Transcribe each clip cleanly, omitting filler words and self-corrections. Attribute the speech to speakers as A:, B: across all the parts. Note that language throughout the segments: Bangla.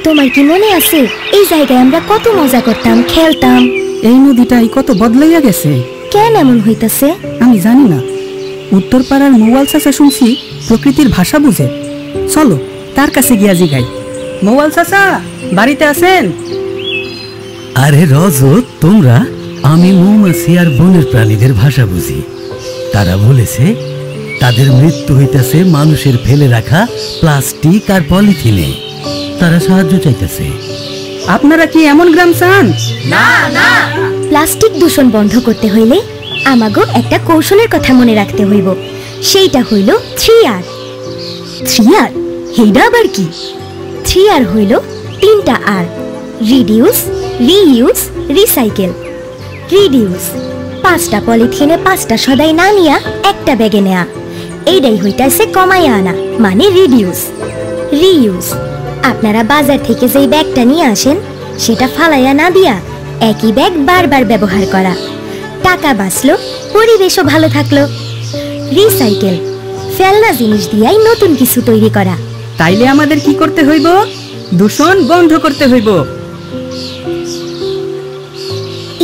A: তোমার কি মনে আছে এই জায়গায় আমরা কত মজা করতাম, খেলতাম?
B: এই নদীটাই কত বদলাইয়া গেছে।
A: কেন এমন হইতাছে
B: আমি জানি না। উত্তরপাড়ার মৌয়াল চাচা শুনছি প্রকৃতির ভাষা বুঝে। চলো তার কাছে গিয়া জিগাই। মৌয়াল চাচা বাড়িতে আছেন?
C: আরে রজত, তোমরা? আমি মৌমাছি আর বনের প্রাণীদের ভাষা বুঝি। তারা বলেছে তাদের মৃত্যু হইতেছে মানুষের ফেলে রাখা প্লাস্টিক আর পলিথিনে। তারা সাহায্য চাইতেছে।
B: আপনারা কি এমন গ্রাম চান?
A: না না, প্লাস্টিক দূষণ বন্ধ করতে হইলে আমাগো একটা কৌশলের কথা মনে রাখতে হইব। সেইটা হইল 3R। 3R হেইডা আবার কি? 3R হইল 3টা R: reduce, reuse, recycle. Reduce, 5টা পলিথিনে 5টা সদাই না নিয়া একটা ব্যাগে নেয়া, এইটাই হইতাছে কমাইয়া আনা, মানে রিডিউস। রিইউজ, আপনারা বাজার থেকে যেই ব্যাগটা নিয়ে আসেন সেটা ফালাইয়া না দিয়া একই ব্যাগ বারবার ব্যবহার করা, টাকা বাঁচলো, পরিবেশও ভালো থাকলো। রিসাইকেল, ফেলনা জিনিস দিয়াই নতুন কিছু তৈরি করা।
B: তাইলে আমাদের কি করতে হইব? দূষণ বন্ধ করতে হইব।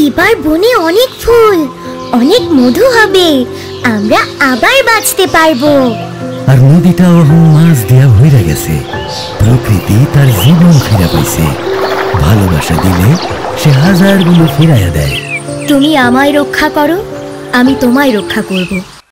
A: এবার বনে অনেক ফুল, অনেক মধু হবে, আমরা আবার বাঁচতে পারবো।
C: আর নদীটা মাছ দিয়া ভইরা গেছে। প্রকৃতি তার জীবন ফিরা পাইছে। ভালোবাসা দিলে সে 1000 গুণ ফিরাইয়া দেয়।
A: তুমি আমায় রক্ষা করো, আমি তোমায় রক্ষা করব।